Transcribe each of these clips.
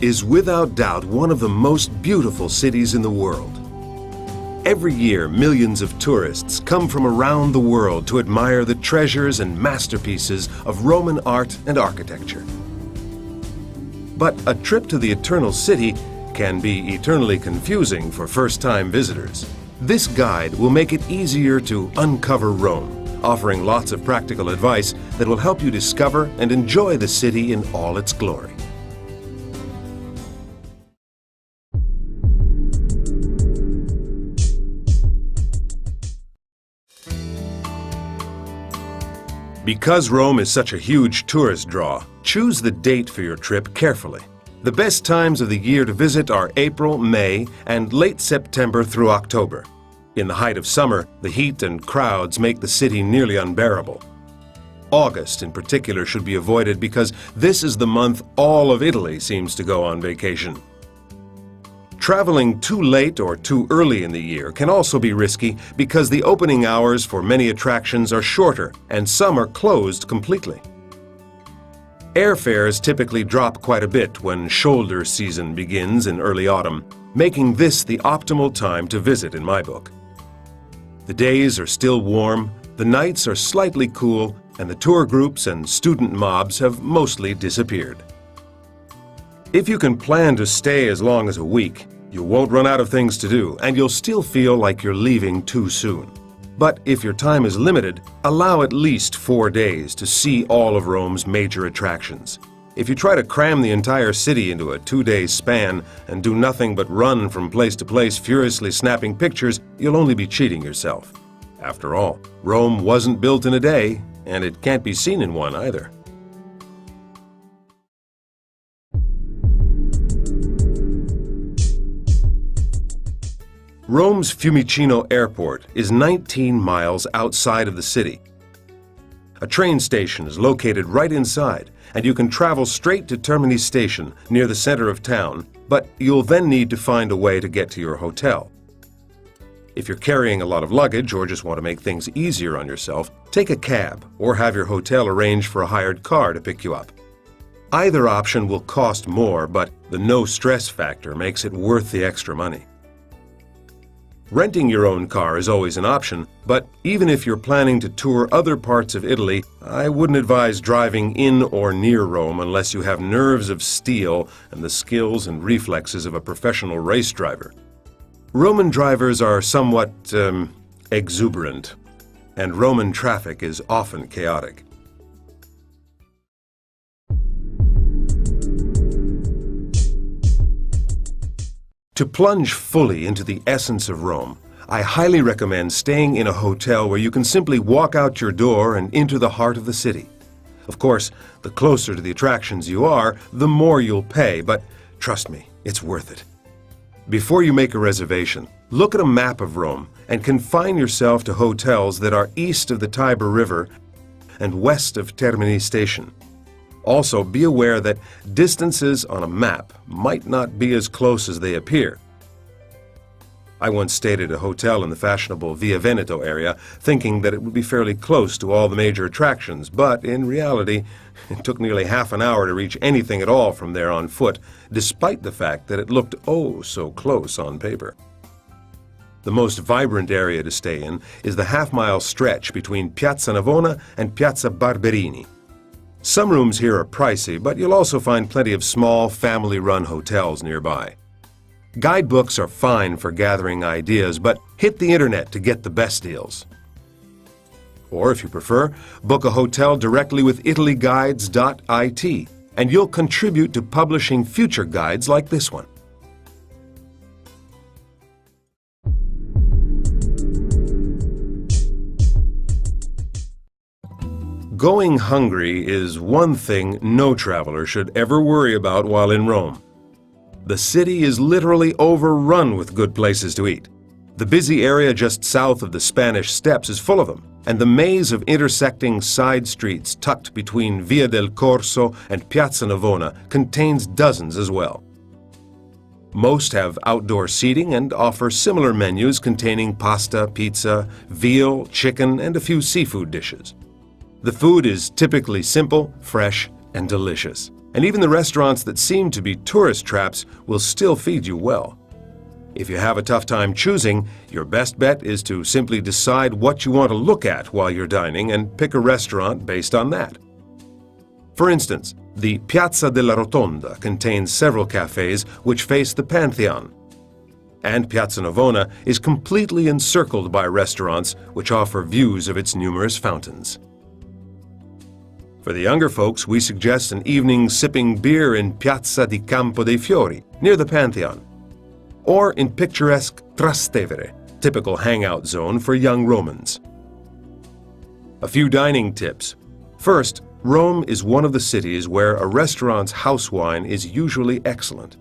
is without doubt one of the most beautiful cities in the world. Every year, millions of tourists come from around the world to admire the treasures and masterpieces of Roman art and architecture. But a trip to the Eternal City can be eternally confusing for first-time visitors. This guide will make it easier to uncover Rome, offering lots of practical advice that will help you discover and enjoy the city in all its glory. Because Rome is such a huge tourist draw, choose the date for your trip carefully. The best times of the year to visit are April, May, and late September through October. In the height of summer, the heat and crowds make the city nearly unbearable. August, in particular, should be avoided because this is the month all of Italy seems to go on vacation. Traveling too late or too early in the year can also be risky because the opening hours for many attractions are shorter and some are closed completely. Airfares typically drop quite a bit when shoulder season begins in early autumn, making this the optimal time to visit in my book. The days are still warm, the nights are slightly cool, and the tour groups and student mobs have mostly disappeared. If you can plan to stay as long as a week, you won't run out of things to do, and you'll still feel like you're leaving too soon. But if your time is limited, allow at least 4 days to see all of Rome's major attractions. If you try to cram the entire city into a 2-day span and do nothing but run from place to place furiously snapping pictures, you'll only be cheating yourself. After all, Rome wasn't built in a day, and it can't be seen in one either. Rome's Fiumicino Airport is 19 miles outside of the city. A train station is located right inside, and you can travel straight to Termini Station near the center of town, but you'll then need to find a way to get to your hotel. If you're carrying a lot of luggage or just want to make things easier on yourself, take a cab or have your hotel arrange for a hired car to pick you up. Either option will cost more, but the no-stress factor makes it worth the extra money. Renting your own car is always an option, but even if you're planning to tour other parts of Italy, I wouldn't advise driving in or near Rome unless you have nerves of steel and the skills and reflexes of a professional race driver. Roman drivers are somewhat exuberant, and Roman traffic is often chaotic. To plunge fully into the essence of Rome, I highly recommend staying in a hotel where you can simply walk out your door and into the heart of the city. Of course, the closer to the attractions you are, the more you'll pay, but trust me, it's worth it. Before you make a reservation, look at a map of Rome and confine yourself to hotels that are east of the Tiber River and west of Termini Station. Also, be aware that distances on a map might not be as close as they appear. I once stayed at a hotel in the fashionable Via Veneto area, thinking that it would be fairly close to all the major attractions, but in reality, it took nearly half an hour to reach anything at all from there on foot, despite the fact that it looked oh so close on paper. The most vibrant area to stay in is the half-mile stretch between Piazza Navona and Piazza Barberini. Some rooms here are pricey, but you'll also find plenty of small, family-run hotels nearby. Guidebooks are fine for gathering ideas, but hit the internet to get the best deals. Or, if you prefer, book a hotel directly with italyguides.it, and you'll contribute to publishing future guides like this one. Going hungry is one thing no traveler should ever worry about while in Rome. The city is literally overrun with good places to eat. The busy area just south of the Spanish Steps is full of them, and the maze of intersecting side streets tucked between Via del Corso and Piazza Navona contains dozens as well. Most have outdoor seating and offer similar menus containing pasta, pizza, veal, chicken, and a few seafood dishes. The food is typically simple, fresh, and delicious. And even the restaurants that seem to be tourist traps will still feed you well. If you have a tough time choosing, your best bet is to simply decide what you want to look at while you're dining and pick a restaurant based on that. For instance, the Piazza della Rotonda contains several cafes which face the Pantheon, and Piazza Navona is completely encircled by restaurants which offer views of its numerous fountains. For the younger folks, we suggest an evening sipping beer in Piazza di Campo dei Fiori, near the Pantheon, or in picturesque Trastevere, typical hangout zone for young Romans. A few dining tips. First, Rome is one of the cities where a restaurant's house wine is usually excellent.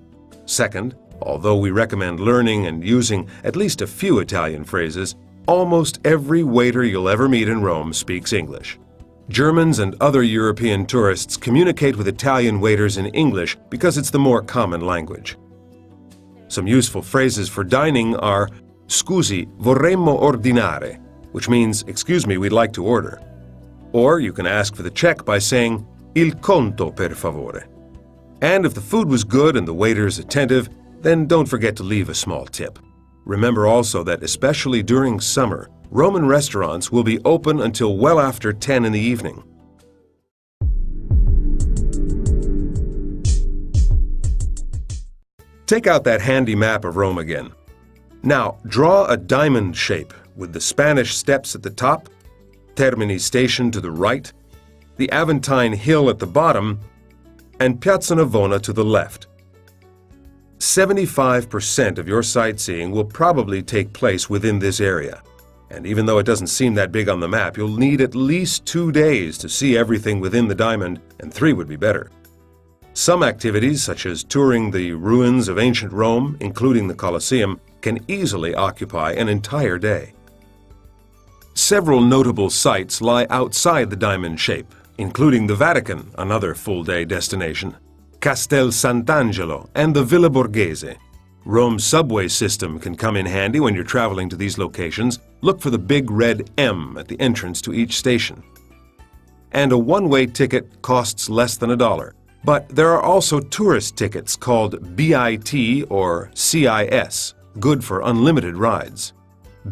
Second, although we recommend learning and using at least a few Italian phrases, almost every waiter you'll ever meet in Rome speaks English. Germans and other European tourists communicate with Italian waiters in English because it's the more common language. Some useful phrases for dining are "Scusi, vorremmo ordinare," which means, "Excuse me, we'd like to order." Or you can ask for the check by saying, "Il conto, per favore." And if the food was good and the waiter's attentive, then don't forget to leave a small tip. Remember also that especially during summer, Roman restaurants will be open until well after 10 in the evening. Take out that handy map of Rome again. Now, draw a diamond shape with the Spanish Steps at the top, Termini Station to the right, the Aventine Hill at the bottom, and Piazza Navona to the left. 75% of your sightseeing will probably take place within this area. And even though it doesn't seem that big on the map, you'll need at least 2 days to see everything within the diamond, and 3 would be better. Some activities, such as touring the ruins of ancient Rome, including the Colosseum, can easily occupy an entire day. Several notable sites lie outside the diamond shape, including the Vatican, another full-day destination, Castel Sant'Angelo, and the Villa Borghese. Rome's subway system can come in handy when you're traveling to these locations. Look for the big red M at the entrance to each station. And a one-way ticket costs less than $1. But there are also tourist tickets called BIT or CIS, good for unlimited rides.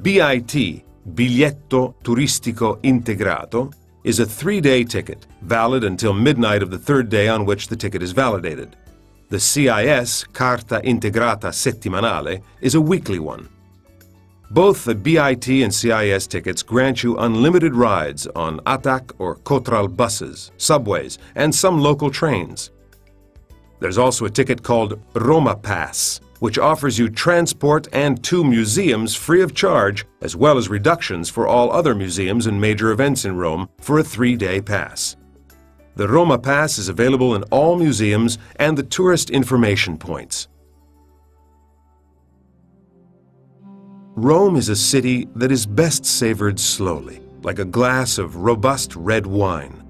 BIT, Biglietto Turistico Integrato, is a 3-day ticket, valid until midnight of the 3rd day on which the ticket is validated. The CIS, Carta Integrata Settimanale, is a weekly one. Both the BIT and CIS tickets grant you unlimited rides on ATAC or Cotral buses, subways, and some local trains. There's also a ticket called Roma Pass, which offers you transport and 2 museums free of charge, as well as reductions for all other museums and major events in Rome for a 3-day pass. The Roma Pass is available in all museums and the tourist information points. Rome is a city that is best savored slowly, like a glass of robust red wine.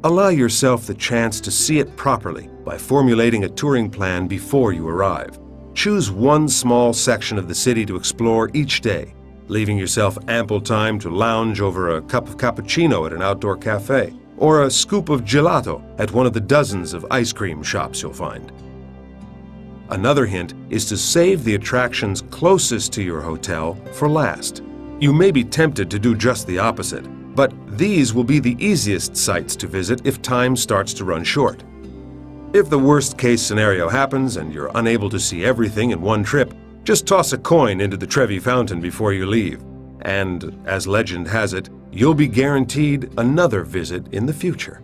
Allow yourself the chance to see it properly by formulating a touring plan before you arrive. Choose one small section of the city to explore each day, leaving yourself ample time to lounge over a cup of cappuccino at an outdoor cafe, or a scoop of gelato at one of the dozens of ice cream shops you'll find. Another hint is to save the attractions closest to your hotel for last. You may be tempted to do just the opposite, but these will be the easiest sites to visit if time starts to run short. If the worst-case scenario happens and you're unable to see everything in one trip, just toss a coin into the Trevi Fountain before you leave. And, as legend has it, you'll be guaranteed another visit in the future.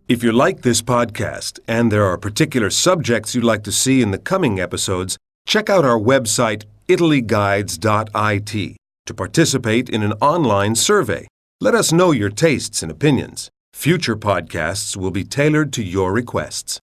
If you like this podcast and there are particular subjects you'd like to see in the coming episodes, check out our website italyguides.it to participate in an online survey. Let us know your tastes and opinions. Future podcasts will be tailored to your requests.